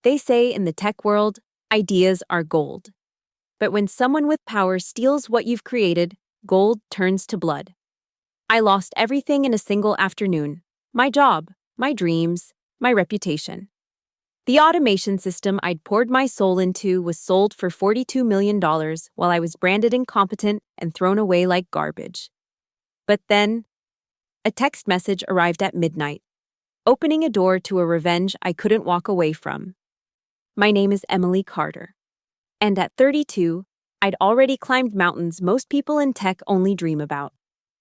They say in the tech world, ideas are gold. But when someone with power steals what you've created, gold turns to blood. I lost everything in a single afternoon. My job, my dreams, my reputation. The automation system I'd poured my soul into was sold for $42 million while I was branded incompetent and thrown away like garbage. But then, a text message arrived at midnight, opening a door to a revenge I couldn't walk away from. My name is Emily Carter. And at 32, I'd already climbed mountains most people in tech only dream about.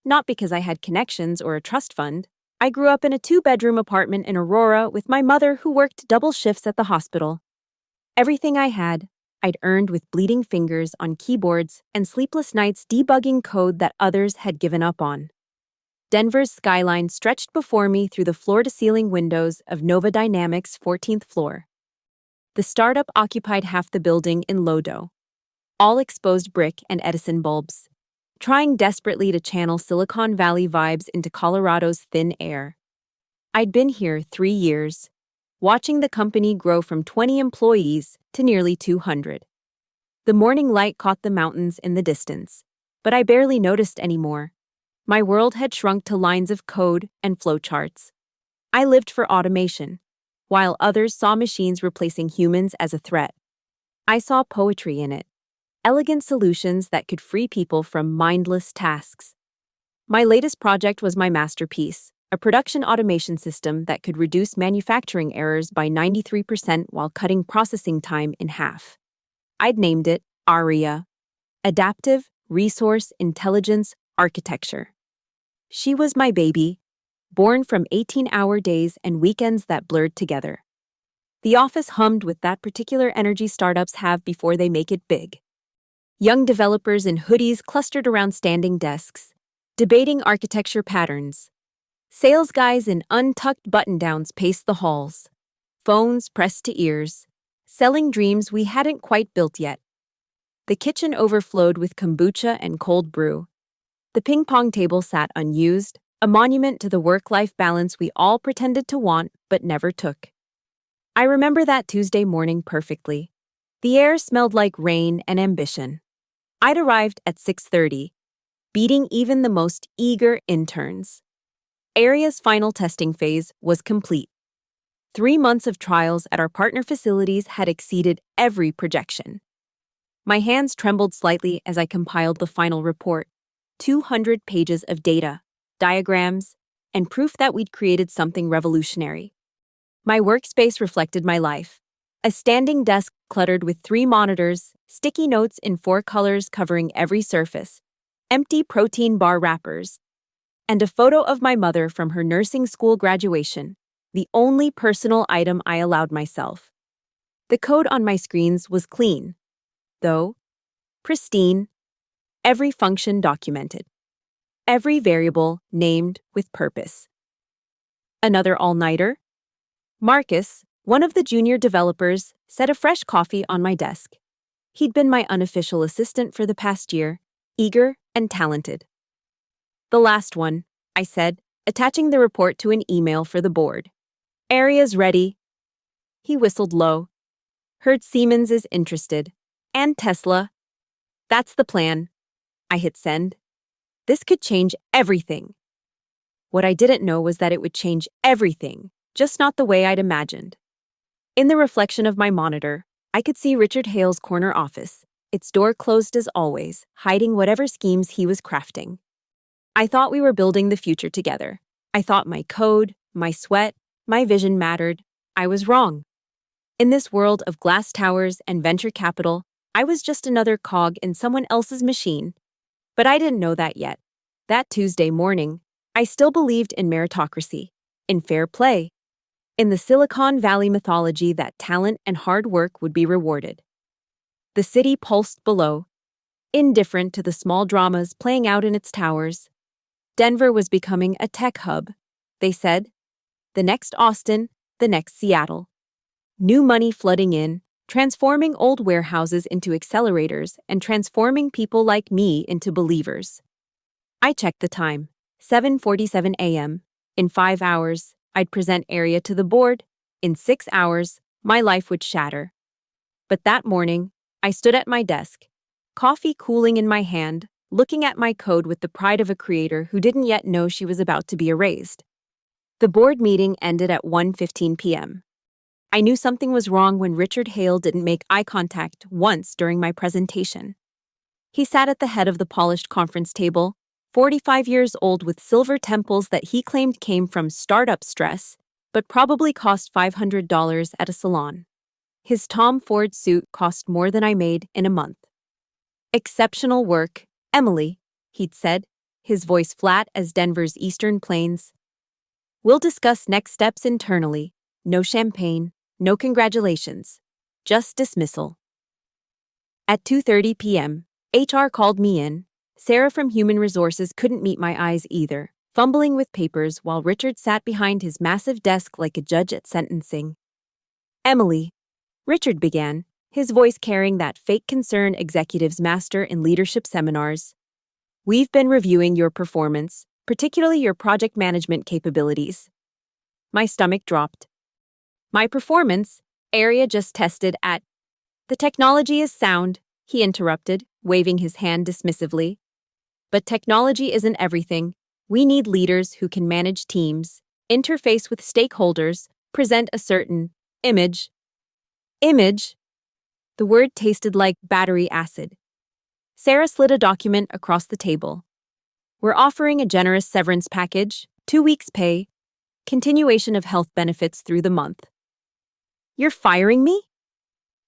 Not because I had connections or a trust fund. I grew up in a 2-bedroom apartment in Aurora with my mother who worked double shifts at the hospital. Everything I had, I'd earned with bleeding fingers on keyboards and sleepless nights debugging code that others had given up on. Denver's skyline stretched before me through the floor-to-ceiling windows of Nova Dynamics' 14th floor. The startup occupied half the building in Lodo, all exposed brick and Edison bulbs, trying desperately to channel Silicon Valley vibes into Colorado's thin air. I'd been here 3 years, watching the company grow from 20 employees to nearly 200. The morning light caught the mountains in the distance, but I barely noticed anymore. My world had shrunk to lines of code and flowcharts. I lived for automation, while others saw machines replacing humans as a threat. I saw poetry in it, elegant solutions that could free people from mindless tasks. My latest project was my masterpiece, a production automation system that could reduce manufacturing errors by 93% while cutting processing time in half. I'd named it ARIA, Adaptive Resource Intelligence Architecture. She was my baby, born from 18-hour days and weekends that blurred together. The office hummed with that particular energy startups have before they make it big. Young developers in hoodies clustered around standing desks, debating architecture patterns. Sales guys in untucked button-downs paced the halls, phones pressed to ears, selling dreams we hadn't quite built yet. The kitchen overflowed with kombucha and cold brew. The ping-pong table sat unused, a monument to the work-life balance we all pretended to want but never took. I remember that Tuesday morning perfectly. The air smelled like rain and ambition. I'd arrived at 6:30, beating even the most eager interns. Aria's final testing phase was complete. 3 months of trials at our partner facilities had exceeded every projection. My hands trembled slightly as I compiled the final report. 200 pages of data, diagrams, and proof that we'd created something revolutionary. My workspace reflected my life. A standing desk cluttered with 3 monitors, sticky notes in 4 colors covering every surface, empty protein bar wrappers, and a photo of my mother from her nursing school graduation, the only personal item I allowed myself. The code on my screens was clean, though pristine, every function documented, every variable named with purpose. Another all-nighter? Marcus, one of the junior developers, set a fresh coffee on my desk. He'd been my unofficial assistant for the past year, eager and talented. The last one, I said, attaching the report to an email for the board. Aria's ready. He whistled low. Heard Siemens is interested. And Tesla. That's the plan. I hit send. This could change everything. What I didn't know was that it would change everything, just not the way I'd imagined. In the reflection of my monitor, I could see Richard Hale's corner office, its door closed as always, hiding whatever schemes he was crafting. I thought we were building the future together. I thought my code, my sweat, my vision mattered. I was wrong. In this world of glass towers and venture capital, I was just another cog in someone else's machine. But I didn't know that yet. That Tuesday morning, I still believed in meritocracy, in fair play, in the Silicon Valley mythology that talent and hard work would be rewarded. The city pulsed below, indifferent to the small dramas playing out in its towers. Denver was becoming a tech hub, they said. The next Austin, the next Seattle. New money flooding in, transforming old warehouses into accelerators and transforming people like me into believers. I checked the time, 7:47 a.m. In 5 hours, I'd present Aria to the board. In 6 hours, My life would shatter. But that morning, I stood at my desk, coffee cooling in my hand, looking at my code with the pride of a creator who didn't yet know she was about to be erased. The board meeting ended at 1:15 p.m. I knew something was wrong when Richard Hale didn't make eye contact once during my presentation. He sat at the head of the polished conference table, 45 years old with silver temples that he claimed came from startup stress, but probably cost $500 at a salon. His Tom Ford suit cost more than I made in a month. Exceptional work, Emily, he'd said, his voice flat as Denver's eastern plains. We'll discuss next steps internally. No champagne, no congratulations, just dismissal. At 2:30 p.m., HR called me in. Sarah from Human Resources couldn't meet my eyes either, fumbling with papers while Richard sat behind his massive desk like a judge at sentencing. Emily, Richard began, his voice carrying that fake concern executives master in leadership seminars. We've been reviewing your performance, particularly your project management capabilities. My stomach dropped. My performance, area just tested at. The technology is sound, he interrupted, waving his hand dismissively. But technology isn't everything. We need leaders who can manage teams, interface with stakeholders, present a certain image. Image? The word tasted like battery acid. Sarah slid a document across the table. We're offering a generous severance package, 2 weeks' pay, continuation of health benefits through the month. You're firing me?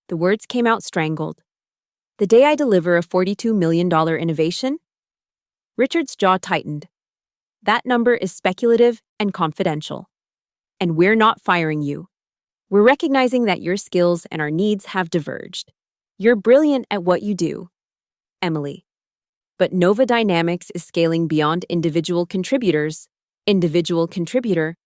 The words came out strangled. The day I deliver a $42 million innovation? Richard's jaw tightened. That number is speculative and confidential. And we're not firing you. We're recognizing that your skills and our needs have diverged. You're brilliant at what you do, Emily. But Nova Dynamics is scaling beyond individual contributors. Individual contributor.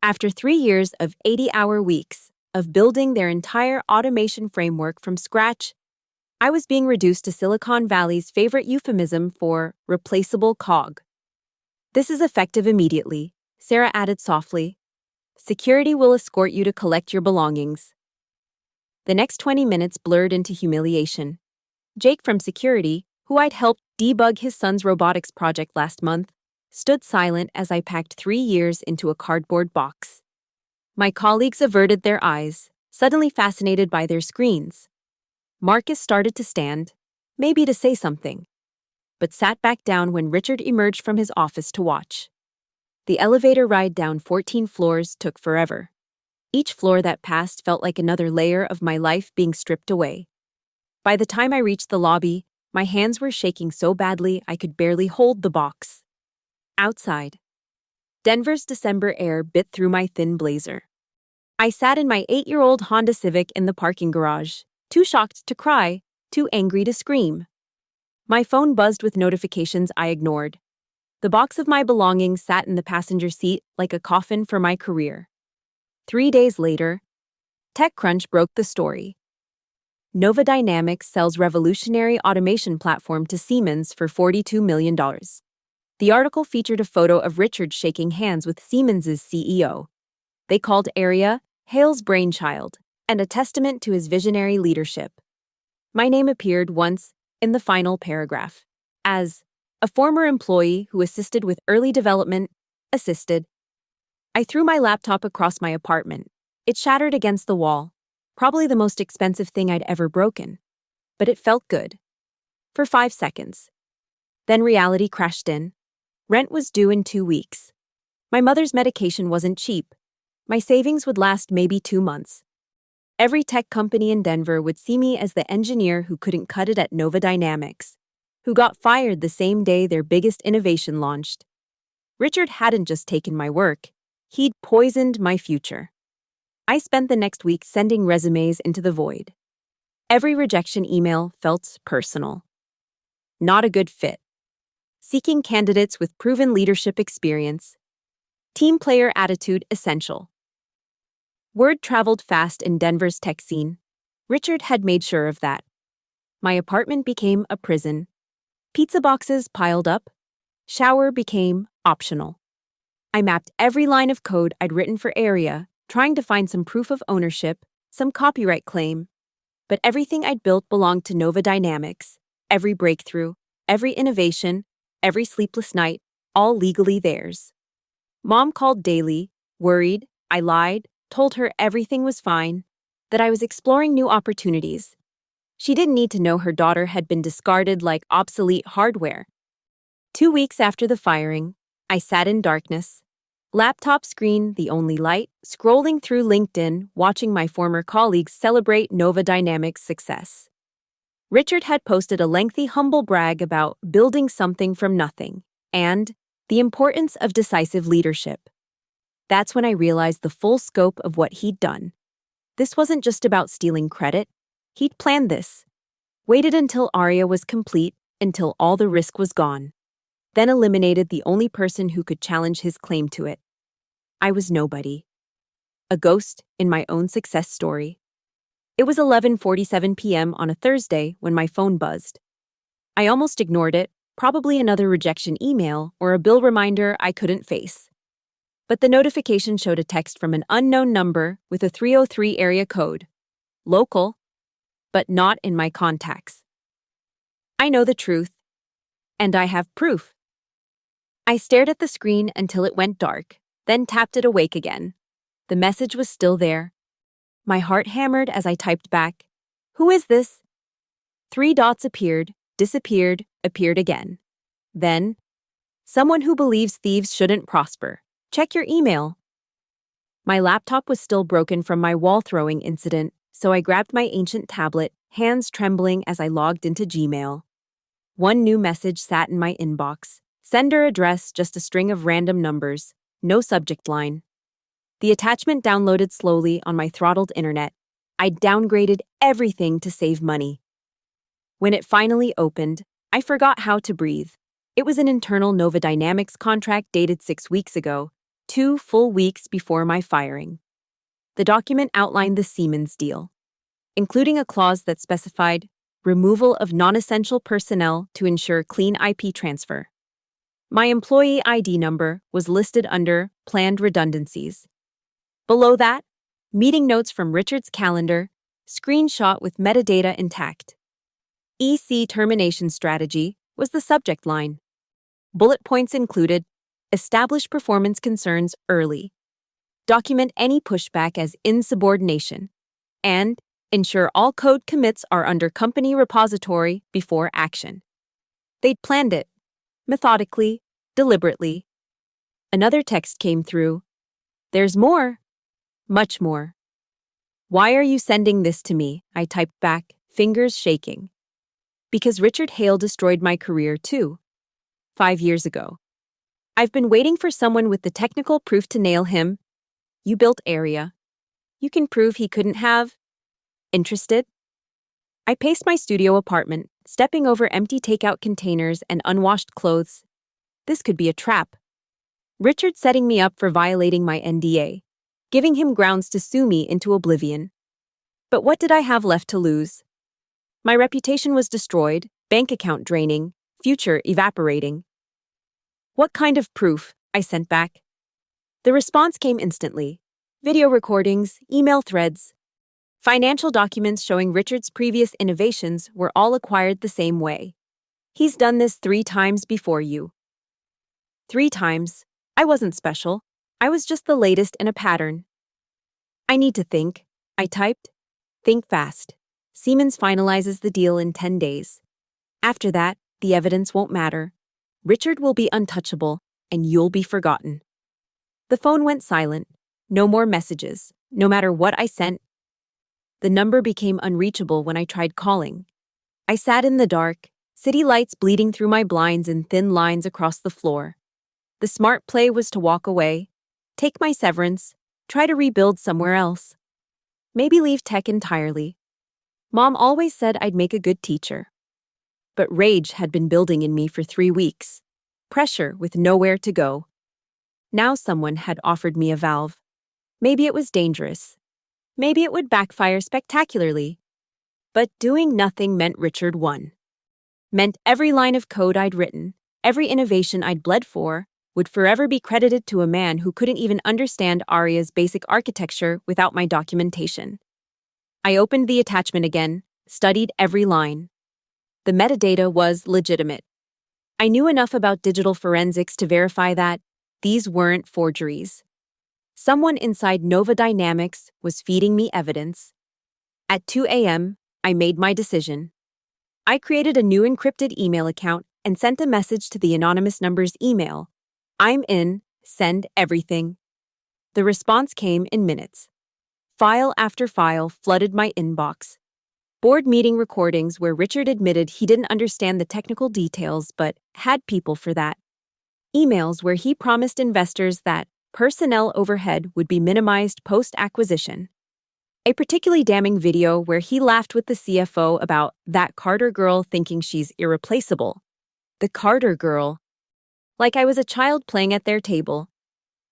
After 3 years of 80-hour weeks of building their entire automation framework from scratch, I was being reduced to Silicon Valley's favorite euphemism for replaceable cog. This is effective immediately, Sarah added softly. Security will escort you to collect your belongings. The next 20 minutes blurred into humiliation. Jake from security, who I'd helped debug his son's robotics project last month, stood silent as I packed 3 years into a cardboard box. My colleagues averted their eyes, suddenly fascinated by their screens. Marcus started to stand, maybe to say something, but sat back down when Richard emerged from his office to watch. The elevator ride down 14 floors took forever. Each floor that passed felt like another layer of my life being stripped away. By the time I reached the lobby, my hands were shaking so badly I could barely hold the box. Outside, Denver's December air bit through my thin blazer. I sat in my 8-year-old Honda Civic in the parking garage, too shocked to cry, too angry to scream. My phone buzzed with notifications I ignored. The box of my belongings sat in the passenger seat like a coffin for my career. 3 days later, TechCrunch broke the story. Nova Dynamics sells revolutionary automation platform to Siemens for $42 million. The article featured a photo of Richard shaking hands with Siemens's CEO. They called Area Hale's brainchild, and a testament to his visionary leadership. My name appeared once in the final paragraph as a former employee who assisted with early development, assisted. I threw my laptop across my apartment. It shattered against the wall, probably the most expensive thing I'd ever broken. But it felt good. For 5 seconds. Then reality crashed in. Rent was due in 2 weeks. My mother's medication wasn't cheap. My savings would last maybe 2 months. Every tech company in Denver would see me as the engineer who couldn't cut it at Nova Dynamics, who got fired the same day their biggest innovation launched. Richard hadn't just taken my work, he'd poisoned my future. I spent the next week sending resumes into the void. Every rejection email felt personal. Not a good fit. Seeking candidates with proven leadership experience. Team player attitude essential. Word traveled fast in Denver's tech scene. Richard had made sure of that. My apartment became a prison. Pizza boxes piled up. Shower became optional. I mapped every line of code I'd written for Area, trying to find some proof of ownership, some copyright claim. But everything I'd built belonged to Nova Dynamics. Every breakthrough, every innovation, every sleepless night, all legally theirs. Mom called daily, worried. I lied, told her everything was fine, that I was exploring new opportunities. She didn't need to know her daughter had been discarded like obsolete hardware. 2 weeks after the firing, I sat in darkness. Laptop screen, the only light, scrolling through LinkedIn, watching my former colleagues celebrate Nova Dynamics' success. Richard had posted a lengthy humble brag about building something from nothing and the importance of decisive leadership. That's when I realized the full scope of what he'd done. This wasn't just about stealing credit. He'd planned this, waited until Aria was complete, until all the risk was gone, then eliminated the only person who could challenge his claim to it. I was nobody. A ghost in my own success story. It was 11:47 p.m. on a Thursday when my phone buzzed. I almost ignored it, probably another rejection email or a bill reminder I couldn't face. But the notification showed a text from an unknown number with a 303 area code. Local, but not in my contacts. I know the truth, and I have proof. I stared at the screen until it went dark, then tapped it awake again. The message was still there. My heart hammered as I typed back, "Who is this?" 3 dots appeared, disappeared, appeared again. Then, "Someone who believes thieves shouldn't prosper. Check your email." My laptop was still broken from my wall-throwing incident, so I grabbed my ancient tablet, hands trembling as I logged into Gmail. One new message sat in my inbox. Sender address, just a string of random numbers. No subject line. The attachment downloaded slowly on my throttled internet. I downgraded everything to save money. When it finally opened, I forgot how to breathe. It was an internal Nova Dynamics contract dated 6 weeks ago, 2 full weeks before my firing. The document outlined the Siemens deal, including a clause that specified removal of non-essential personnel to ensure clean IP transfer. My employee ID number was listed under planned redundancies. Below that, meeting notes from Richard's calendar, screenshot with metadata intact. EC termination strategy was the subject line. Bullet points included establish performance concerns early, document any pushback as insubordination, and ensure all code commits are under company repository before action. They'd planned it, methodically, deliberately. Another text came through. "There's more. Much more." "Why are you sending this to me?" I typed back, fingers shaking. "Because Richard Hale destroyed my career too. 5 years ago. I've been waiting for someone with the technical proof to nail him. You built Aria. You can prove he couldn't have. Interested?" I paced my studio apartment, stepping over empty takeout containers and unwashed clothes. This could be a trap. Richard setting me up for violating my NDA, giving him grounds to sue me into oblivion. But what did I have left to lose? My reputation was destroyed, bank account draining, future evaporating. "What kind of proof?" I sent back. The response came instantly. Video recordings, email threads. Financial documents showing Richard's previous innovations were all acquired the same way. "He's done this 3 times before you." 3 times. I wasn't special. I was just the latest in a pattern. "I need to think," I typed. "Think fast. Siemens finalizes the deal in 10 days. After that, the evidence won't matter. Richard will be untouchable, and you'll be forgotten." The phone went silent. No more messages, no matter what I sent. The number became unreachable when I tried calling. I sat in the dark, city lights bleeding through my blinds in thin lines across the floor. The smart play was to walk away, take my severance, try to rebuild somewhere else. Maybe leave tech entirely. Mom always said I'd make a good teacher. But rage had been building in me for 3 weeks. Pressure with nowhere to go. Now someone had offered me a valve. Maybe it was dangerous. Maybe it would backfire spectacularly. But doing nothing meant Richard won. Meant every line of code I'd written, every innovation I'd bled for, would forever be credited to a man who couldn't even understand Aria's basic architecture without my documentation. I opened the attachment again, studied every line. The metadata was legitimate. I knew enough about digital forensics to verify that these weren't forgeries. Someone inside Nova Dynamics was feeding me evidence. At 2 a.m., I made my decision. I created a new encrypted email account and sent a message to the anonymous number's email. I'm in, send everything. The response came in minutes. File after file flooded my inbox. Board meeting recordings where Richard admitted he didn't understand the technical details but had people for that. Emails where he promised investors that personnel overhead would be minimized post-acquisition. A particularly damning video where he laughed with the CFO about that Carter girl thinking she's irreplaceable. The Carter girl. Like I was a child playing at their table.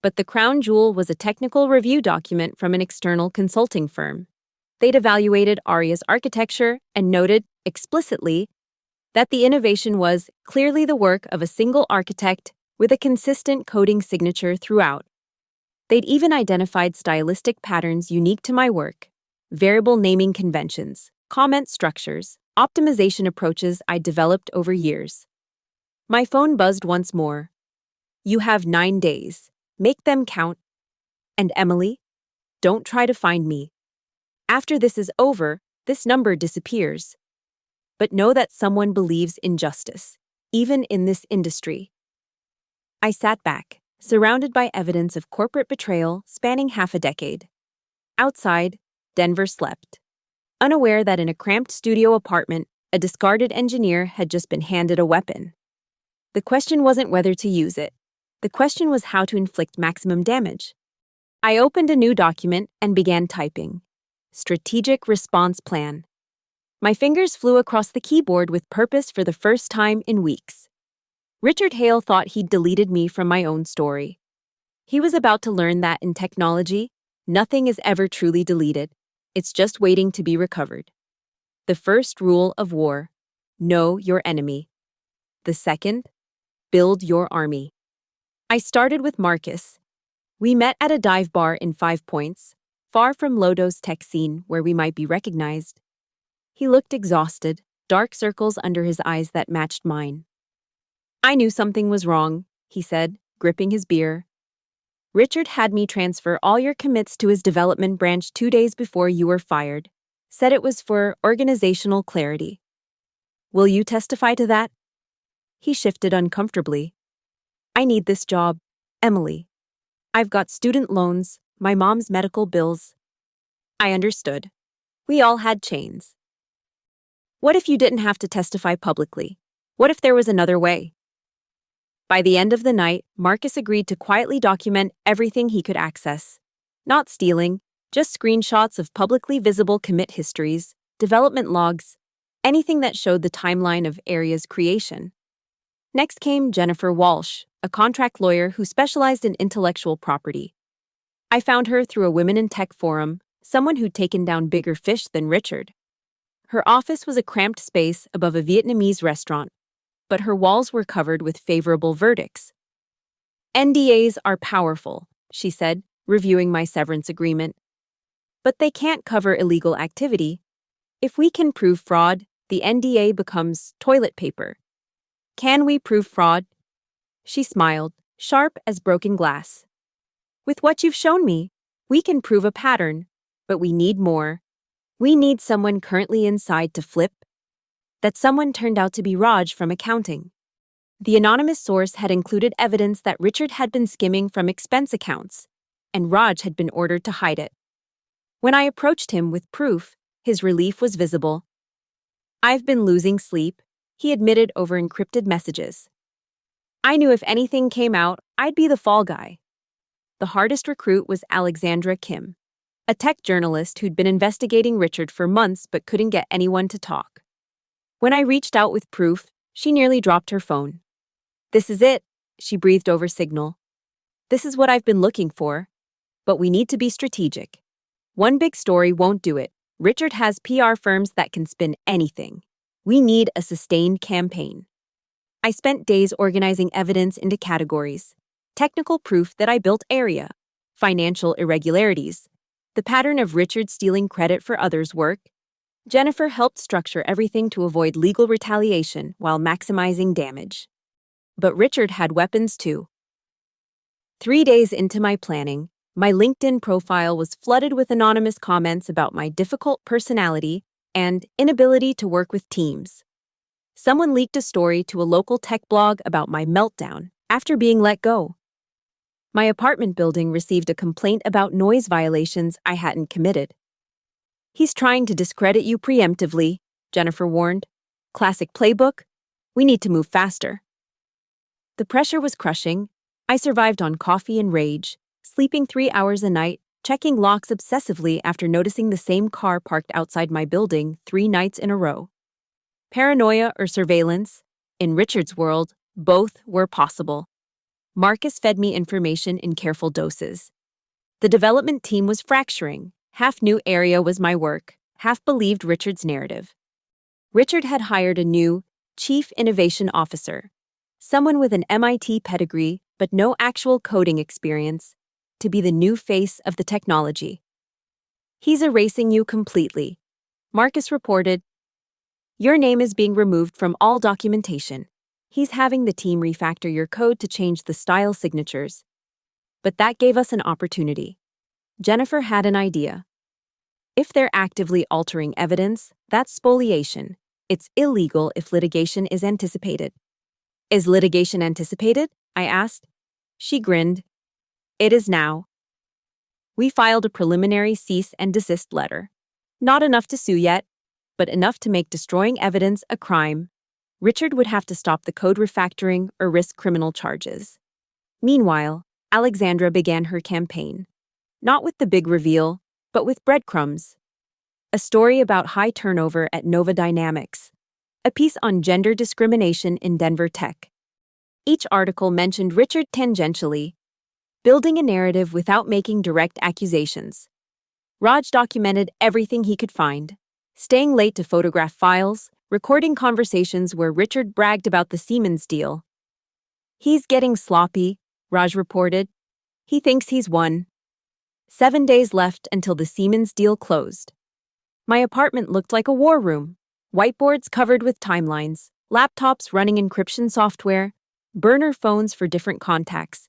But the crown jewel was a technical review document from an external consulting firm. They'd evaluated Aria's architecture and noted, explicitly, that the innovation was clearly the work of a single architect with a consistent coding signature throughout. They'd even identified stylistic patterns unique to my work, variable naming conventions, comment structures, optimization approaches I'd developed over years. My phone buzzed once more. You have 9 days. Make them count. And Emily, don't try to find me. After this is over, this number disappears. But know that someone believes in justice, even in this industry. I sat back, surrounded by evidence of corporate betrayal spanning half a decade. Outside, Denver slept, unaware that in a cramped studio apartment, a discarded engineer had just been handed a weapon. The question wasn't whether to use it. The question was how to inflict maximum damage. I opened a new document and began typing. Strategic Response Plan. My fingers flew across the keyboard with purpose for the first time in weeks. Richard Hale thought he'd deleted me from my own story. He was about to learn that in technology, nothing is ever truly deleted. It's just waiting to be recovered. The first rule of war: know your enemy. The second: build your army. I started with Marcus. We met at a dive bar in 5 Points, far from Lodo's tech scene where we might be recognized. He looked exhausted, dark circles under his eyes that matched mine. I knew something was wrong, he said, gripping his beer. Richard had me transfer all your commits to his development branch 2 days before you were fired. Said it was for organizational clarity. Will you testify to that? He shifted uncomfortably. I need this job, Emily. I've got student loans, my mom's medical bills. I understood. We all had chains. What if you didn't have to testify publicly? What if there was another way? By the end of the night, Marcus agreed to quietly document everything he could access. Not stealing, just screenshots of publicly visible commit histories, development logs, anything that showed the timeline of Aria's creation. Next came Jennifer Walsh, a contract lawyer who specialized in intellectual property. I found her through a Women in Tech forum, someone who'd taken down bigger fish than Richard. Her office was a cramped space above a Vietnamese restaurant, but her walls were covered with favorable verdicts. NDAs are powerful, she said, reviewing my severance agreement. But they can't cover illegal activity. If we can prove fraud, the NDA becomes toilet paper. Can we prove fraud? She smiled, sharp as broken glass. With what you've shown me, we can prove a pattern, but we need more. We need someone currently inside to flip. That someone turned out to be Raj from accounting. The anonymous source had included evidence that Richard had been skimming from expense accounts, and Raj had been ordered to hide it. When I approached him with proof, his relief was visible. I've been losing sleep, he admitted over encrypted messages. I knew if anything came out, I'd be the fall guy. The hardest recruit was Alexandra Kim, a tech journalist who'd been investigating Richard for months but couldn't get anyone to talk. When I reached out with proof, she nearly dropped her phone. This is it, she breathed over Signal. This is what I've been looking for. But we need to be strategic. One big story won't do it. Richard has PR firms that can spin anything. We need a sustained campaign. I spent days organizing evidence into categories. Technical proof that I built Aria, financial irregularities, The pattern of Richard stealing credit for others' work. Jennifer helped structure everything to avoid legal retaliation while maximizing damage. But Richard had weapons too. 3 days into my planning, my LinkedIn profile was flooded with anonymous comments about my difficult personality and inability to work with teams. Someone leaked a story to a local tech blog about my meltdown after being let go. My apartment building received a complaint about noise violations I hadn't committed. "He's trying to discredit you preemptively," Jennifer warned. "Classic playbook. We need to move faster." The pressure was crushing. I survived on coffee and rage, sleeping 3 hours a night, checking locks obsessively after noticing the same car parked outside my building 3 nights in a row. Paranoia or surveillance? In Richard's world, both were possible. Marcus fed me information in careful doses. The development team was fracturing. Half knew area was my work, half believed Richard's narrative. Richard had hired a new Chief Innovation Officer, someone with an MIT pedigree but no actual coding experience, to be the new face of the technology. "He's erasing you completely," Marcus reported. "Your name is being removed from all documentation. He's having the team refactor your code to change the style signatures." But that gave us an opportunity. Jennifer had an idea. If they're actively altering evidence, that's spoliation. It's illegal if litigation is anticipated. "Is litigation anticipated?" I asked. She grinned. "It is now." We filed a preliminary cease and desist letter. Not enough to sue yet, but enough to make destroying evidence a crime. Richard would have to stop the code refactoring or risk criminal charges. Meanwhile, Alexandra began her campaign. Not with the big reveal, but with breadcrumbs. A story about high turnover at Nova Dynamics. A piece on gender discrimination in Denver Tech. Each article mentioned Richard tangentially, building a narrative without making direct accusations. Raj documented everything he could find, staying late to photograph files, recording conversations where Richard bragged about the Siemens deal. "He's getting sloppy," Raj reported. "He thinks he's won." 7 days left until the Siemens deal closed. My apartment looked like a war room. Whiteboards covered with timelines, laptops running encryption software, burner phones for different contacts.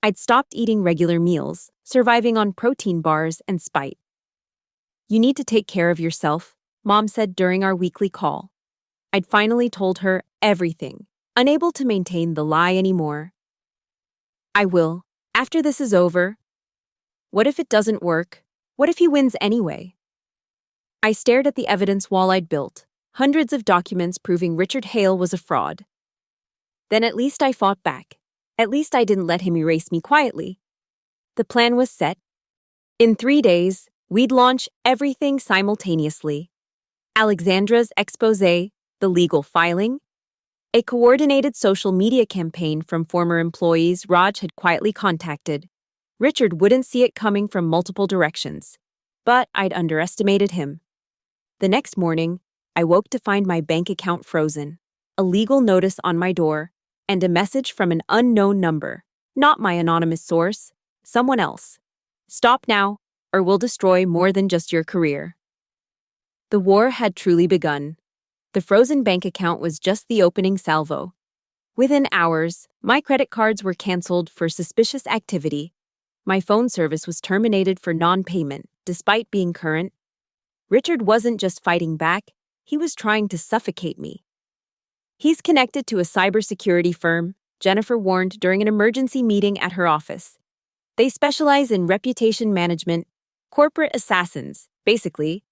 I'd stopped eating regular meals, surviving on protein bars and Spite. "You need to take care of yourself," Mom said during our weekly call. I'd finally told her everything, unable to maintain the lie anymore. "I will, after this is over." What if it doesn't work? What if he wins anyway? I stared at the evidence wall I'd built, hundreds of documents proving Richard Hale was a fraud. Then at least I fought back. At least I didn't let him erase me quietly. The plan was set. In 3 days, we'd launch everything simultaneously. Alexandra's exposé, the legal filing, a coordinated social media campaign from former employees Raj had quietly contacted. Richard wouldn't see it coming from multiple directions, but I'd underestimated him. The next morning, I woke to find my bank account frozen, a legal notice on my door, and a message from an unknown number, not my anonymous source, someone else. "Stop now, or we'll destroy more than just your career." The war had truly begun. The frozen bank account was just the opening salvo. Within hours, my credit cards were canceled for suspicious activity. My phone service was terminated for non-payment, despite being current. Richard wasn't just fighting back, he was trying to suffocate me. "He's connected to a cybersecurity firm," Jennifer warned during an emergency meeting at her office. "They specialize in reputation management, corporate assassins, basically."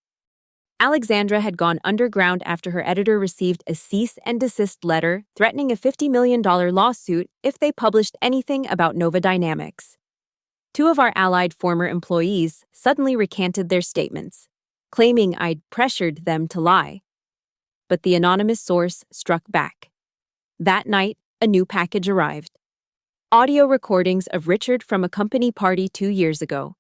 Alexandra had gone underground after her editor received a cease and desist letter threatening a $50 million lawsuit if they published anything about Nova Dynamics. 2 of our allied former employees suddenly recanted their statements, claiming I'd pressured them to lie. But the anonymous source struck back. That night, a new package arrived. Audio recordings of Richard from a company party 2 years ago,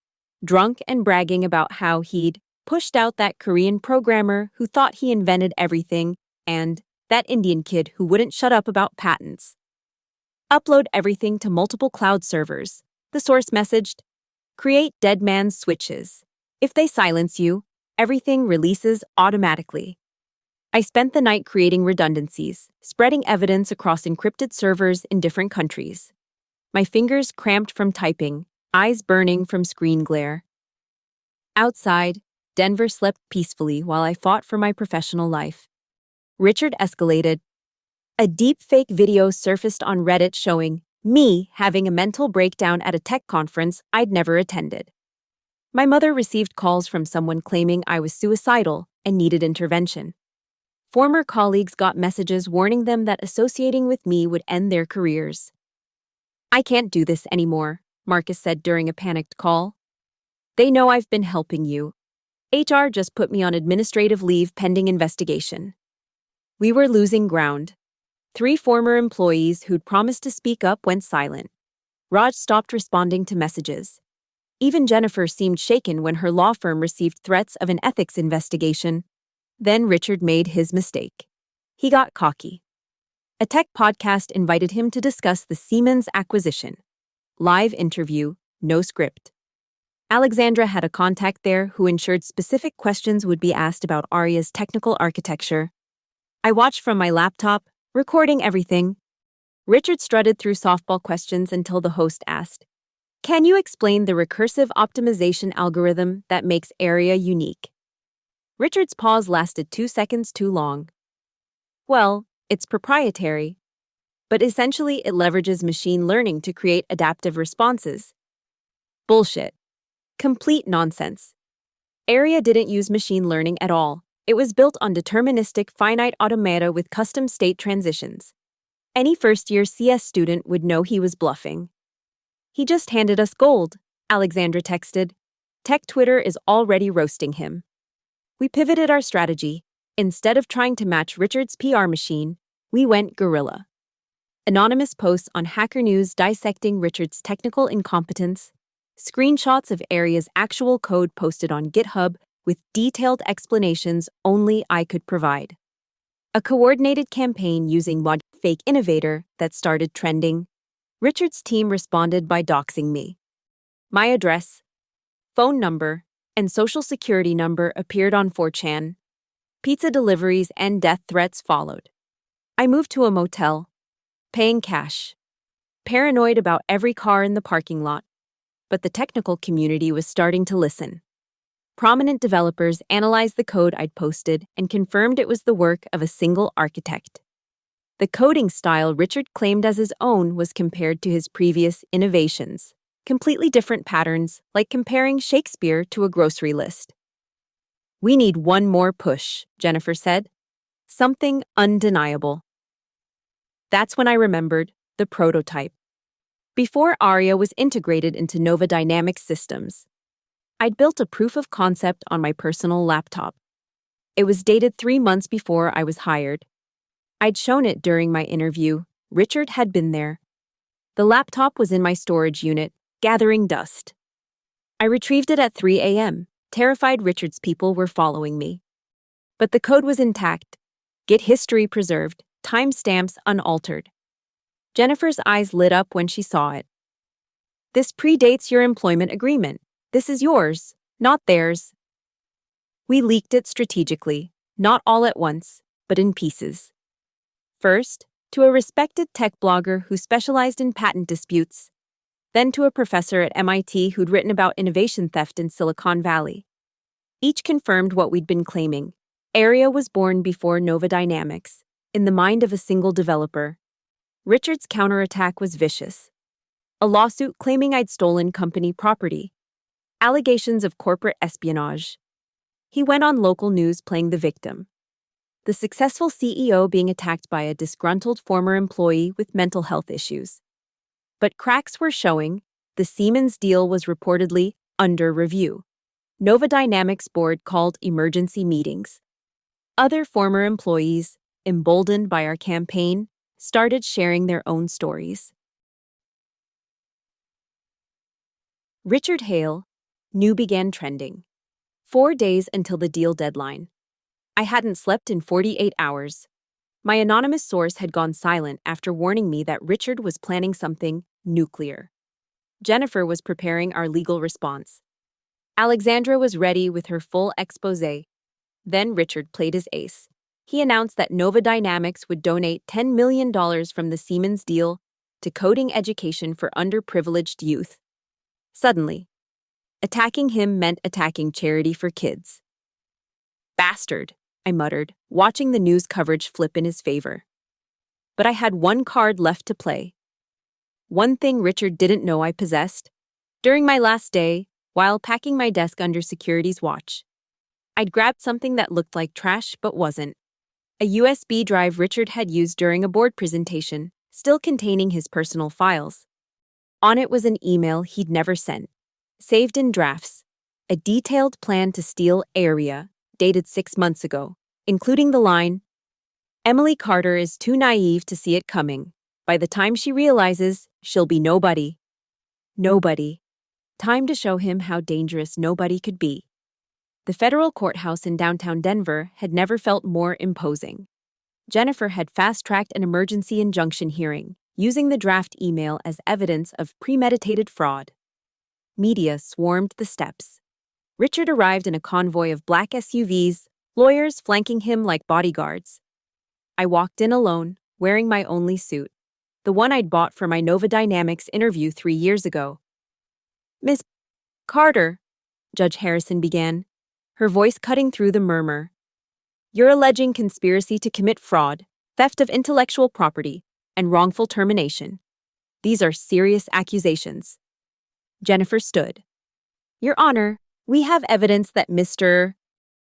drunk and bragging about how he'd pushed out that Korean programmer who thought he invented everything and that Indian kid who wouldn't shut up about patents. "Upload everything to multiple cloud servers," the source messaged. "Create dead man's switches. If they silence you, everything releases automatically. I spent the night creating redundancies, spreading evidence across encrypted servers in different countries. My fingers cramped from typing, eyes burning from screen glare. Outside, Denver slept peacefully while I fought for my professional life. Richard escalated. A deepfake video surfaced on Reddit showing me having a mental breakdown at a tech conference I'd never attended. My mother received calls from someone claiming I was suicidal and needed intervention. Former colleagues got messages warning them that associating with me would end their careers. I can't do this anymore, Marcus said during a panicked call. They know I've been helping you. HR just put me on administrative leave pending investigation. We were losing ground. 3 former employees who'd promised to speak up went silent. Raj stopped responding to messages. Even Jennifer seemed shaken when her law firm received threats of an ethics investigation. Then Richard made his mistake. He got cocky. A tech podcast invited him to discuss the Siemens acquisition. Live interview, no script. Alexandra had a contact there who ensured specific questions would be asked about Arya's technical architecture. I watched from my laptop, recording everything. Richard strutted through softball questions until the host asked, "Can you explain the recursive optimization algorithm that makes Arya unique?" Richard's pause lasted 2 seconds too long. Well, it's proprietary, but essentially it leverages machine learning to create adaptive responses. Bullshit. Complete nonsense. Arya didn't use machine learning at all. It was built on deterministic finite automata with custom state transitions. Any first-year CS student would know he was bluffing. He just handed us gold, Alexandra texted. Tech Twitter is already roasting him. We pivoted our strategy. Instead of trying to match Richard's PR machine, we went guerrilla. Anonymous posts on Hacker News dissecting Richard's technical incompetence, screenshots of Arya's actual code posted on GitHub with detailed explanations only I could provide. A coordinated campaign using mod fake innovator that started trending. Richard's team responded by doxing me. My address, phone number, and social security number appeared on 4chan. Pizza deliveries and death threats followed. I moved to a motel, paying cash, paranoid about every car in the parking lot. But the technical community was starting to listen. Prominent developers analyzed the code I'd posted and confirmed it was the work of a single architect. The coding style Richard claimed as his own was compared to his previous innovations, completely different patterns, like comparing Shakespeare to a grocery list. We need one more push, Jennifer said. Something undeniable. That's when I remembered the prototype. Before Arya was integrated into Nova Dynamics systems, I'd built a proof of concept on my personal laptop. It was dated 3 months before I was hired. I'd shown it during my interview. Richard had been there. The laptop was in my storage unit, gathering dust. I retrieved it at 3 a.m., terrified Richard's people were following me. But the code was intact. Git history preserved, timestamps unaltered. Jennifer's eyes lit up when she saw it. This predates your employment agreement. This is yours, not theirs. We leaked it strategically, not all at once, but in pieces. First, to a respected tech blogger who specialized in patent disputes, then to a professor at MIT who'd written about innovation theft in Silicon Valley. Each confirmed what we'd been claiming. Arya was born before Nova Dynamics, in the mind of a single developer. Richard's counterattack was vicious. A lawsuit claiming I'd stolen company property. Allegations of corporate espionage. He went on local news playing the victim. The successful CEO being attacked by a disgruntled former employee with mental health issues. But cracks were showing. The Siemens deal was reportedly under review. Nova Dynamics board called emergency meetings. Other former employees, emboldened by our campaign, started sharing their own stories. Richard Hale, new began trending. 4 days until the deal deadline. I hadn't slept in 48 hours. My anonymous source had gone silent after warning me that Richard was planning something nuclear. Jennifer was preparing our legal response. Alexandra was ready with her full exposé. Then Richard played his ace. He announced that Nova Dynamics would donate $10 million from the Siemens deal to coding education for underprivileged youth. Suddenly, attacking him meant attacking charity for kids. Bastard, I muttered, watching the news coverage flip in his favor. But I had one card left to play. One thing Richard didn't know I possessed. During my last day, while packing my desk under security's watch, I'd grabbed something that looked like trash but wasn't. A USB drive Richard had used during a board presentation, still containing his personal files. On it was an email he'd never sent, saved in drafts, a detailed plan to steal area, dated 6 months ago, including the line, "Emily Carter is too naive to see it coming. By the time she realizes, she'll be nobody." Nobody. Time to show him how dangerous nobody could be. The federal courthouse in downtown Denver had never felt more imposing. Jennifer had fast-tracked an emergency injunction hearing, using the draft email as evidence of premeditated fraud. Media swarmed the steps. Richard arrived in a convoy of black SUVs, lawyers flanking him like bodyguards. I walked in alone, wearing my only suit, the one I'd bought for my Nova Dynamics interview 3 years ago. "Miss Carter," Judge Harrison began, her voice cutting through the murmur. "You're alleging conspiracy to commit fraud, theft of intellectual property, and wrongful termination. These are serious accusations." Jennifer stood. "Your Honor, we have evidence that Mr.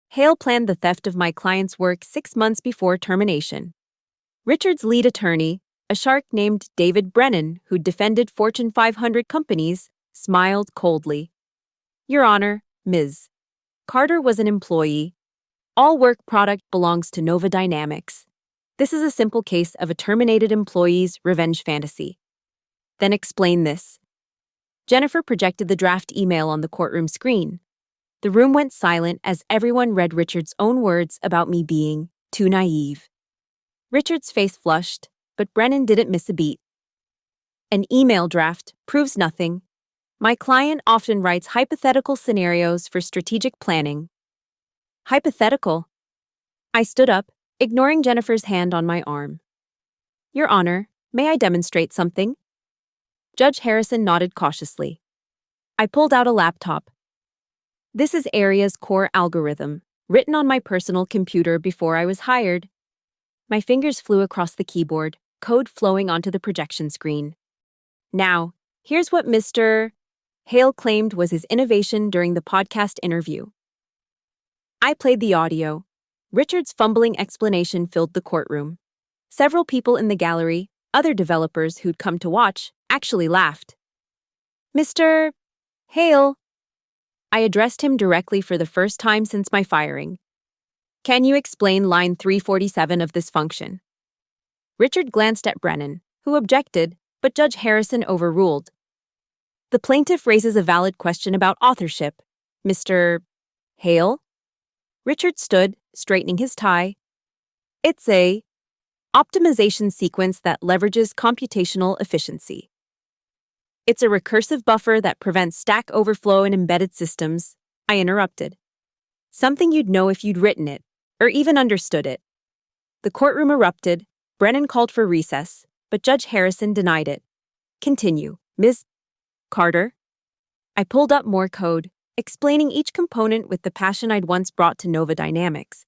Hale planned the theft of my client's work 6 months before termination." Richard's lead attorney, a shark named David Brennan, who'd defended Fortune 500 companies, smiled coldly. "Your Honor, Ms. Carter was an employee. All work product belongs to Nova Dynamics. This is a simple case of a terminated employee's revenge fantasy." "Then explain this." Jennifer projected the draft email on the courtroom screen. The room went silent as everyone read Richard's own words about me being too naive. Richard's face flushed, but Brennan didn't miss a beat. "An email draft proves nothing. My client often writes hypothetical scenarios for strategic planning." "Hypothetical?" I stood up, ignoring Jennifer's hand on my arm. "Your Honor, may I demonstrate something?" Judge Harrison nodded cautiously. I pulled out a laptop. "This is Area's core algorithm, written on my personal computer before I was hired." My fingers flew across the keyboard, code flowing onto the projection screen. "Now, here's what Mr. Hale claimed was his innovation during the podcast interview." I played the audio. Richard's fumbling explanation filled the courtroom. Several people in the gallery, other developers who'd come to watch, actually laughed. "Mr. Hale," I addressed him directly for the first time since my firing, "can you explain line 347 of this function?" Richard glanced at Brennan, who objected, but Judge Harrison overruled. "The plaintiff raises a valid question about authorship. Mr. Hale?" Richard stood, straightening his tie. "It's a optimization sequence that leverages computational efficiency. It's a recursive buffer that prevents stack overflow in embedded systems," I interrupted. "Something you'd know if you'd written it, or even understood it." The courtroom erupted. Brennan called for recess, but Judge Harrison denied it. "Continue, Ms. Carter." I pulled up more code, explaining each component with the passion I'd once brought to Nova Dynamics.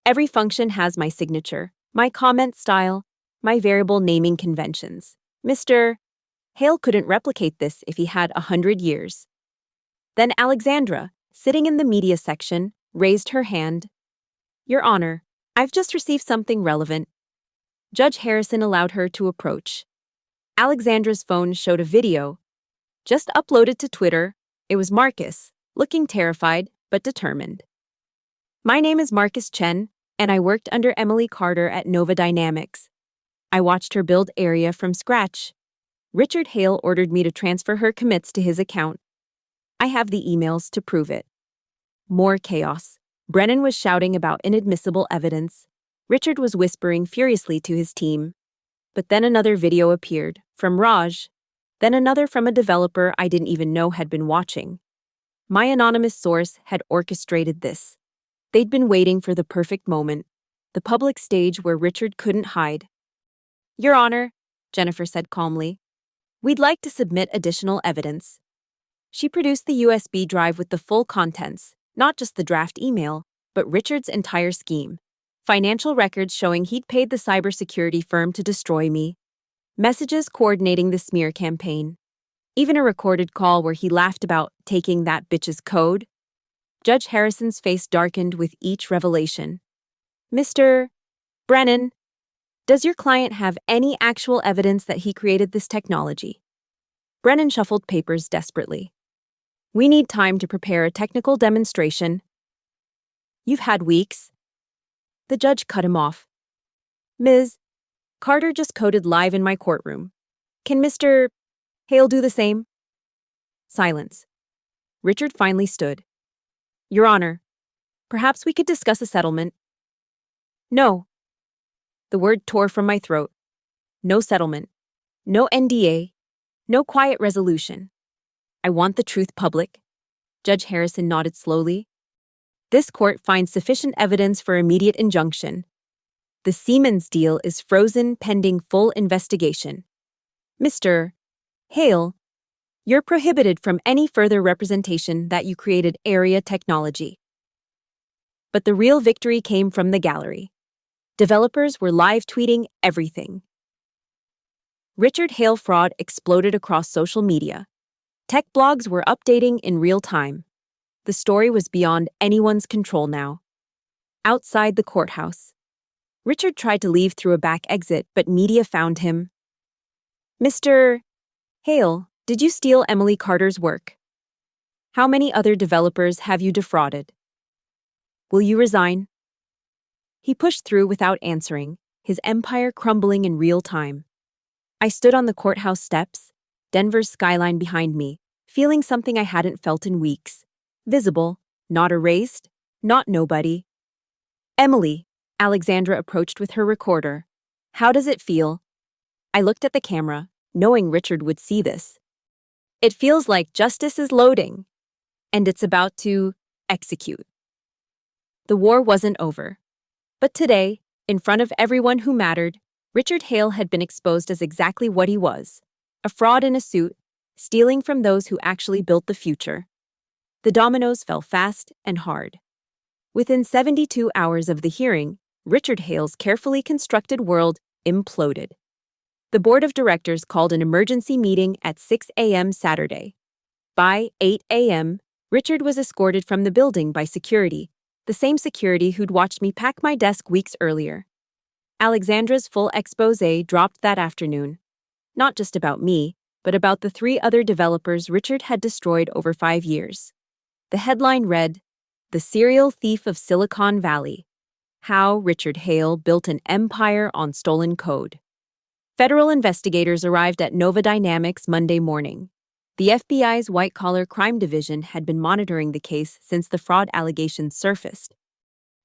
"Every function has my signature, my comment style, my variable naming conventions. Mr. Hale couldn't replicate this if he had 100 years." Then Alexandra, sitting in the media section, raised her hand. "Your Honor, I've just received something relevant." Judge Harrison allowed her to approach. Alexandra's phone showed a video, just uploaded to Twitter. It was Marcus, looking terrified but determined. "My name is Marcus Chen, and I worked under Emily Carter at Nova Dynamics. I watched her build Area from scratch. Richard Hale ordered me to transfer her commits to his account. I have the emails to prove it." More chaos. Brennan was shouting about inadmissible evidence. Richard was whispering furiously to his team. But then another video appeared, from Raj, then another from a developer I didn't even know had been watching. My anonymous source had orchestrated this. They'd been waiting for the perfect moment, the public stage where Richard couldn't hide. Your Honor, Jennifer said calmly, we'd like to submit additional evidence. She produced the USB drive with the full contents, not just the draft email, but Richard's entire scheme. Financial records showing he'd paid the cybersecurity firm to destroy me. Messages coordinating the smear campaign. Even a recorded call where he laughed about taking that bitch's code. Judge Harrison's face darkened with each revelation. Mr. Brennan, does your client have any actual evidence that he created this technology? Brennan shuffled papers desperately. We need time to prepare a technical demonstration. You've had weeks. The judge cut him off. Ms. Carter just coded live in my courtroom. Can Mr. Hale do the same? Silence. Richard finally stood. Your Honor, perhaps we could discuss a settlement. No. The word tore from my throat. No settlement. No NDA. No quiet resolution. I want the truth public. Judge Harrison nodded slowly. This court finds sufficient evidence for immediate injunction. The Siemens deal is frozen pending full investigation. Mr. Hale, you're prohibited from any further representation that you created area technology. But the real victory came from the gallery. Developers were live tweeting everything. Richard Hale fraud exploded across social media. Tech blogs were updating in real time. The story was beyond anyone's control now. Outside the courthouse, Richard tried to leave through a back exit, but media found him. Mr. Hale, did you steal Emily Carter's work? How many other developers have you defrauded? Will you resign? He pushed through without answering, his empire crumbling in real time. I stood on the courthouse steps, Denver's skyline behind me, feeling something I hadn't felt in weeks. Visible, not erased, not nobody. Emily, Alexandra approached with her recorder. How does it feel? I looked at the camera, knowing Richard would see this. It feels like justice is loading, and it's about to execute. The war wasn't over. But today, in front of everyone who mattered, Richard Hale had been exposed as exactly what he was, a fraud in a suit, stealing from those who actually built the future. The dominoes fell fast and hard. Within 72 hours of the hearing, Richard Hale's carefully constructed world imploded. The board of directors called an emergency meeting at 6 a.m. Saturday. By 8 a.m., Richard was escorted from the building by security, the same security who'd watched me pack my desk weeks earlier. Alexandra's full exposé dropped that afternoon. Not just about me, but about the 3 other developers Richard had destroyed over 5 years. The headline read, "The Serial Thief of Silicon Valley: How Richard Hale Built an Empire on Stolen Code." Federal investigators arrived at Nova Dynamics Monday morning. The FBI's white-collar crime division had been monitoring the case since the fraud allegations surfaced.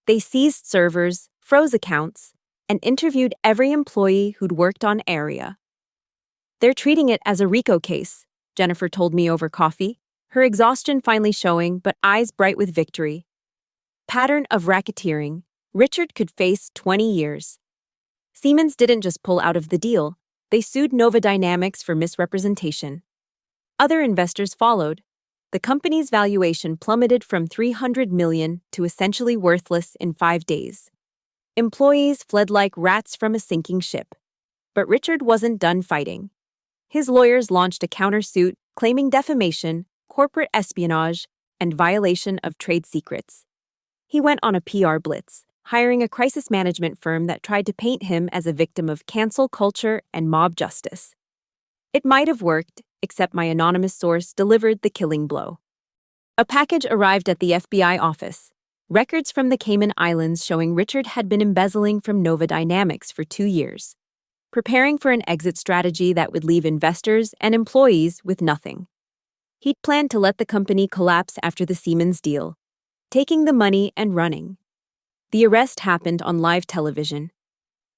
They seized servers, froze accounts, and interviewed every employee who'd worked on Area. They're treating it as a RICO case, Jennifer told me over coffee, her exhaustion finally showing, but eyes bright with victory. Pattern of racketeering. Richard could face 20 years. Siemens didn't just pull out of the deal, they sued Nova Dynamics for misrepresentation. Other investors followed. The company's valuation plummeted from $300 million to essentially worthless in 5 days. Employees fled like rats from a sinking ship. But Richard wasn't done fighting. His lawyers launched a countersuit claiming defamation, corporate espionage, and violation of trade secrets. He went on a PR blitz, hiring a crisis management firm that tried to paint him as a victim of cancel culture and mob justice. It might have worked, except my anonymous source delivered the killing blow. A package arrived at the FBI office. Records from the Cayman Islands showing Richard had been embezzling from Nova Dynamics for 2 years, preparing for an exit strategy that would leave investors and employees with nothing. He'd planned to let the company collapse after the Siemens deal, taking the money and running. The arrest happened on live television.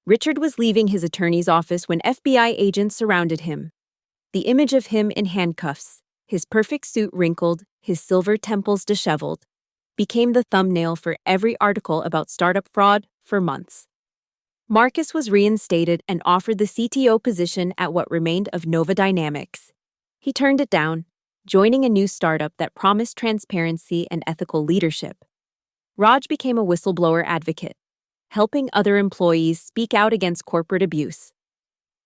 Richard was leaving his attorney's office when FBI agents surrounded him. The image of him in handcuffs, his perfect suit wrinkled, his silver temples disheveled, became the thumbnail for every article about startup fraud for months. Marcus was reinstated and offered the CTO position at what remained of Nova Dynamics. He turned it down, joining a new startup that promised transparency and ethical leadership. Raj became a whistleblower advocate, helping other employees speak out against corporate abuse.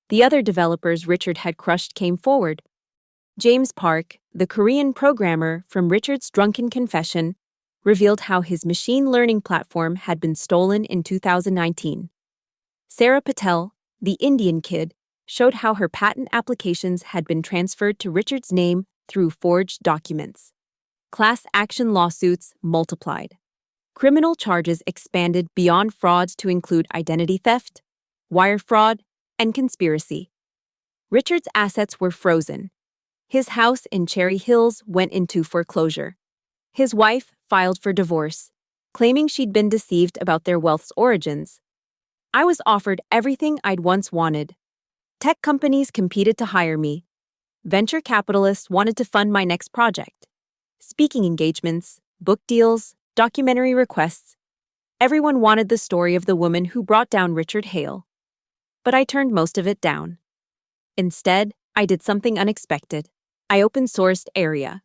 The other developers Richard had crushed came forward. James Park, the Korean programmer from Richard's drunken confession, revealed how his machine learning platform had been stolen in 2019. Sarah Patel, the Indian kid, showed how her patent applications had been transferred to Richard's name through forged documents. Class action lawsuits multiplied. Criminal charges expanded beyond fraud to include identity theft, wire fraud, and conspiracy. Richard's assets were frozen. His house in Cherry Hills went into foreclosure. His wife filed for divorce, claiming she'd been deceived about their wealth's origins. I was offered everything I'd once wanted. Tech companies competed to hire me. Venture capitalists wanted to fund my next project. Speaking engagements, book deals, documentary requests. Everyone wanted the story of the woman who brought down Richard Hale. But I turned most of it down. Instead, I did something unexpected. I open-sourced Area.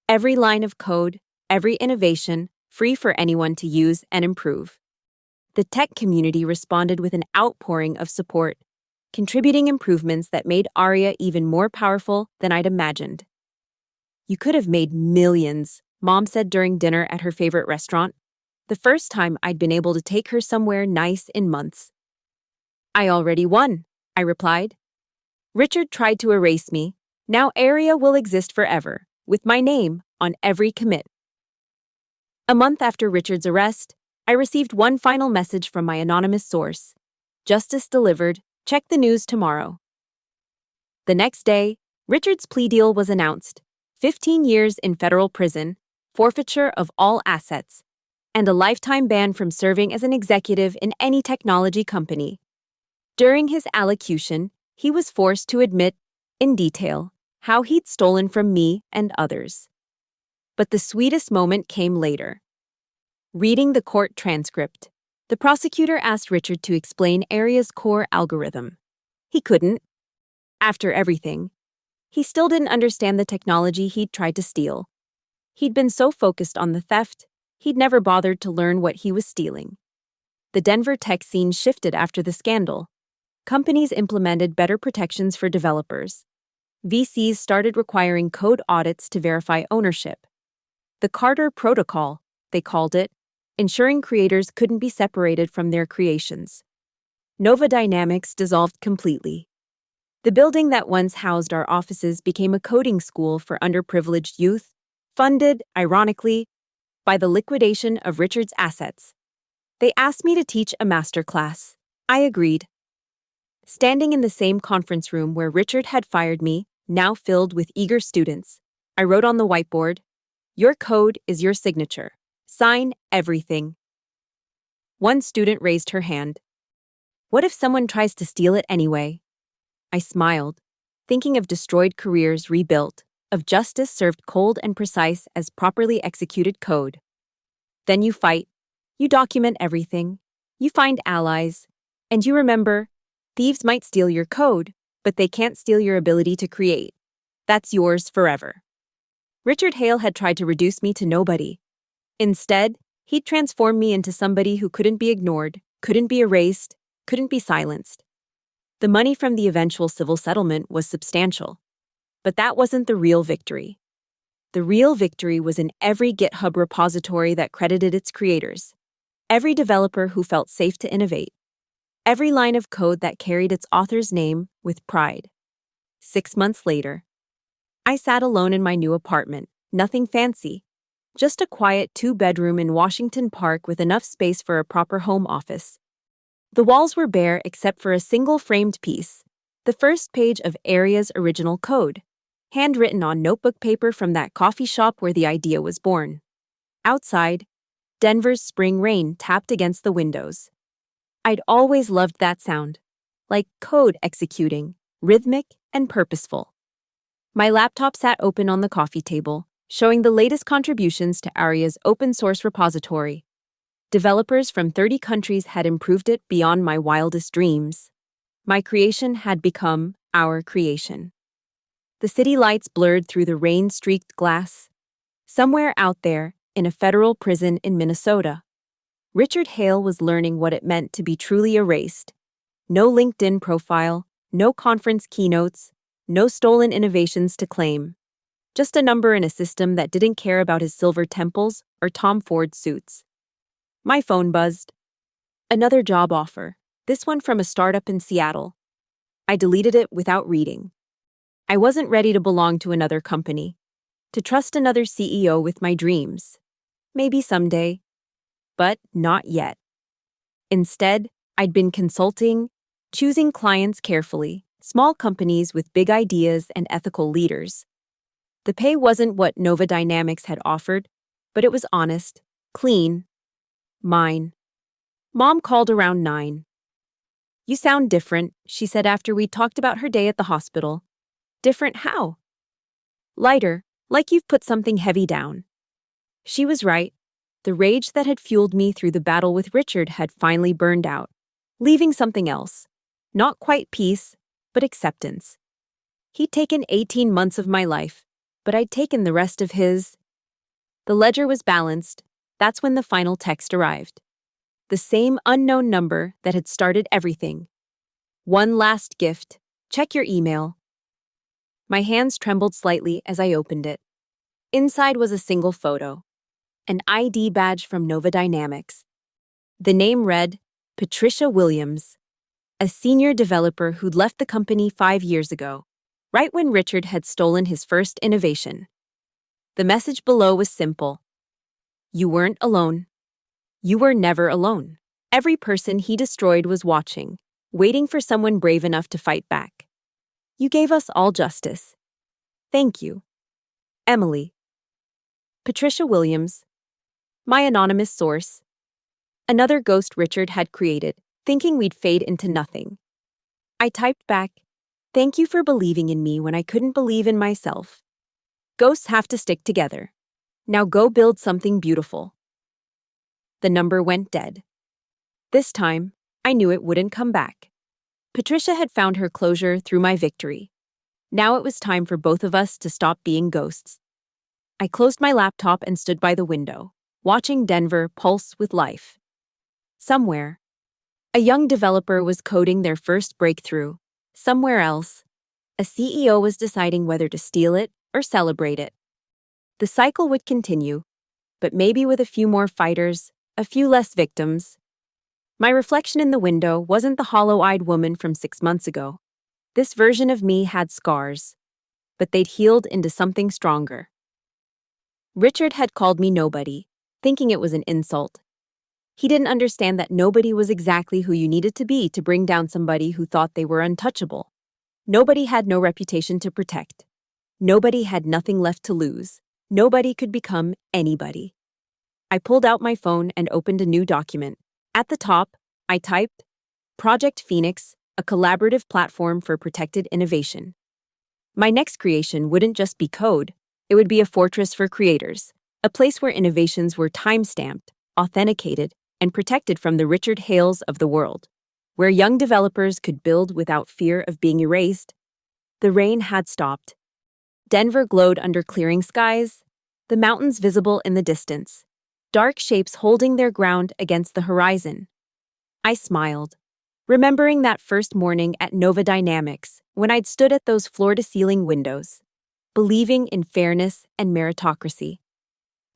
Every line of code, every innovation, free for anyone to use and improve. The tech community responded with an outpouring of support, contributing improvements that made Aria even more powerful than I'd imagined. You could have made millions, Mom said during dinner at her favorite restaurant, the first time I'd been able to take her somewhere nice in months. I already won, I replied. Richard tried to erase me. Now Area will exist forever, with my name on every commit. A month after Richard's arrest, I received one final message from my anonymous source. Justice delivered. Check the news tomorrow. The next day, Richard's plea deal was announced. 15 years in federal prison, forfeiture of all assets, and a lifetime ban from serving as an executive in any technology company. During his allocution, he was forced to admit, in detail, how he'd stolen from me and others. But the sweetest moment came later. Reading the court transcript, the prosecutor asked Richard to explain Area's core algorithm. He couldn't. After everything, he still didn't understand the technology he'd tried to steal. He'd been so focused on the theft, he'd never bothered to learn what he was stealing. The Denver tech scene shifted after the scandal. Companies implemented better protections for developers. VCs started requiring code audits to verify ownership. The Carter Protocol, they called it, ensuring creators couldn't be separated from their creations. Nova Dynamics dissolved completely. The building that once housed our offices became a coding school for underprivileged youth, funded, ironically, by the liquidation of Richard's assets. They asked me to teach a masterclass. I agreed. Standing in the same conference room where Richard had fired me, now filled with eager students, I wrote on the whiteboard, "Your code is your signature. Sign everything." One student raised her hand. What if someone tries to steal it anyway? I smiled, thinking of destroyed careers rebuilt, of justice served cold and precise as properly executed code. Then you fight, you document everything, you find allies, and you remember, thieves might steal your code, but they can't steal your ability to create. That's yours forever. Richard Hale had tried to reduce me to nobody. Instead, he'd transformed me into somebody who couldn't be ignored, couldn't be erased, couldn't be silenced. The money from the eventual civil settlement was substantial. But that wasn't the real victory. The real victory was in every GitHub repository that credited its creators, every developer who felt safe to innovate, every line of code that carried its author's name with pride. 6 months later, I sat alone in my new apartment, nothing fancy, just a quiet 2-bedroom in Washington Park with enough space for a proper home office. The walls were bare except for a single framed piece, the first page of Area's original code, handwritten on notebook paper from that coffee shop where the idea was born. Outside, Denver's spring rain tapped against the windows. I'd always loved that sound, like code executing, rhythmic and purposeful. My laptop sat open on the coffee table, showing the latest contributions to Aria's open source repository. Developers from 30 countries had improved it beyond my wildest dreams. My creation had become our creation. The city lights blurred through the rain-streaked glass. Somewhere out there, in a federal prison in Minnesota, Richard Hale was learning what it meant to be truly erased. No LinkedIn profile, no conference keynotes, no stolen innovations to claim. Just a number in a system that didn't care about his silver temples or Tom Ford suits. My phone buzzed. Another job offer, this one from a startup in Seattle. I deleted it without reading. I wasn't ready to belong to another company, to trust another CEO with my dreams. Maybe someday, but not yet. Instead, I'd been consulting, choosing clients carefully, small companies with big ideas and ethical leaders. The pay wasn't what Nova Dynamics had offered, but it was honest, clean, mine. Mom called around 9. "You sound different," she said after we talked about her day at the hospital. "Different how?" "Lighter, like you've put something heavy down." She was right. The rage that had fueled me through the battle with Richard had finally burned out, leaving something else. Not quite peace, but acceptance. He'd taken 18 months of my life, but I'd taken the rest of his. The ledger was balanced. That's when the final text arrived. The same unknown number that had started everything. "One last gift. Check your email." My hands trembled slightly as I opened it. Inside was a single photo. An ID badge from Nova Dynamics. The name read, Patricia Williams, a senior developer who'd left the company 5 years ago, right when Richard had stolen his first innovation. The message below was simple. You weren't alone. You were never alone. Every person he destroyed was watching, waiting for someone brave enough to fight back. You gave us all justice. Thank you. Emily. Patricia Williams. My anonymous source. Another ghost Richard had created, thinking we'd fade into nothing. I typed back, "Thank you for believing in me when I couldn't believe in myself. Ghosts have to stick together. Now go build something beautiful." The number went dead. This time, I knew it wouldn't come back. Patricia had found her closure through my victory. Now it was time for both of us to stop being ghosts. I closed my laptop and stood by the window, watching Denver pulse with life. Somewhere, a young developer was coding their first breakthrough. Somewhere else, a CEO was deciding whether to steal it or celebrate it. The cycle would continue, but maybe with a few more fighters, a few less victims. My reflection in the window wasn't the hollow-eyed woman from 6 months ago. This version of me had scars, but they'd healed into something stronger. Richard had called me nobody, thinking it was an insult. He didn't understand that nobody was exactly who you needed to be to bring down somebody who thought they were untouchable. Nobody had no reputation to protect. Nobody had nothing left to lose. Nobody could become anybody. I pulled out my phone and opened a new document. At the top, I typed, Project Phoenix, a collaborative platform for protected innovation. My next creation wouldn't just be code, it would be a fortress for creators, a place where innovations were time-stamped, authenticated, and protected from the Richard Hales of the world, where young developers could build without fear of being erased. The rain had stopped. Denver glowed under clearing skies, the mountains visible in the distance, dark shapes holding their ground against the horizon. I smiled, remembering that first morning at Nova Dynamics when I'd stood at those floor-to-ceiling windows, believing in fairness and meritocracy.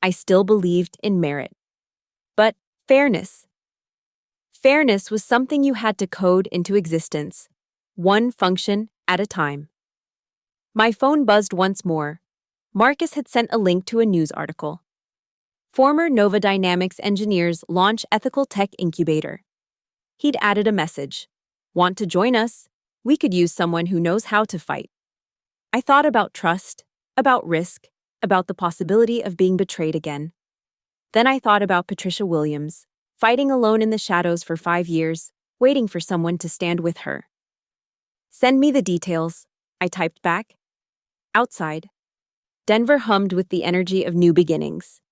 I still believed in merit. But fairness. Fairness was something you had to code into existence, one function at a time. My phone buzzed once more. Marcus had sent a link to a news article. Former Nova Dynamics engineers launch ethical tech incubator. He'd added a message. Want to join us? We could use someone who knows how to fight. I thought about trust, about risk, about the possibility of being betrayed again. Then I thought about Patricia Williams, fighting alone in the shadows for 5 years, waiting for someone to stand with her. Send me the details, I typed back. Outside, Denver hummed with the energy of new beginnings.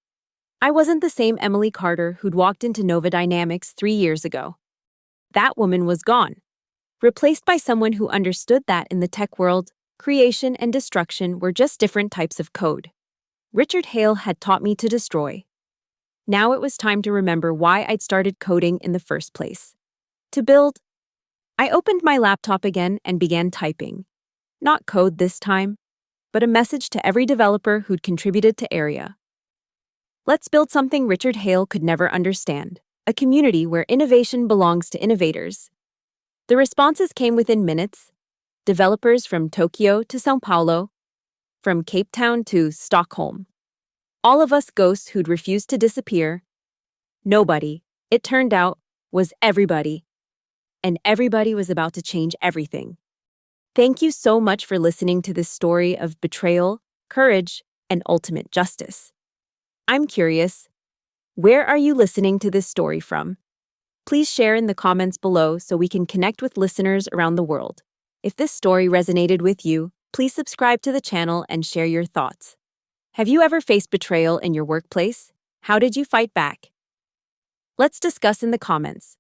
I wasn't the same Emily Carter who'd walked into Nova Dynamics 3 years ago. That woman was gone, replaced by someone who understood that in the tech world, creation and destruction were just different types of code. Richard Hale had taught me to destroy. Now it was time to remember why I'd started coding in the first place. To build. I opened my laptop again and began typing. Not code this time, but a message to every developer who'd contributed to Area. Let's build something Richard Hale could never understand, a community where innovation belongs to innovators. The responses came within minutes. Developers from Tokyo to São Paulo, from Cape Town to Stockholm. All of us ghosts who'd refused to disappear. Nobody, it turned out, was everybody. And everybody was about to change everything. Thank you so much for listening to this story of betrayal, courage, and ultimate justice. I'm curious, where are you listening to this story from? Please share in the comments below so we can connect with listeners around the world. If this story resonated with you, please subscribe to the channel and share your thoughts. Have you ever faced betrayal in your workplace? How did you fight back? Let's discuss in the comments.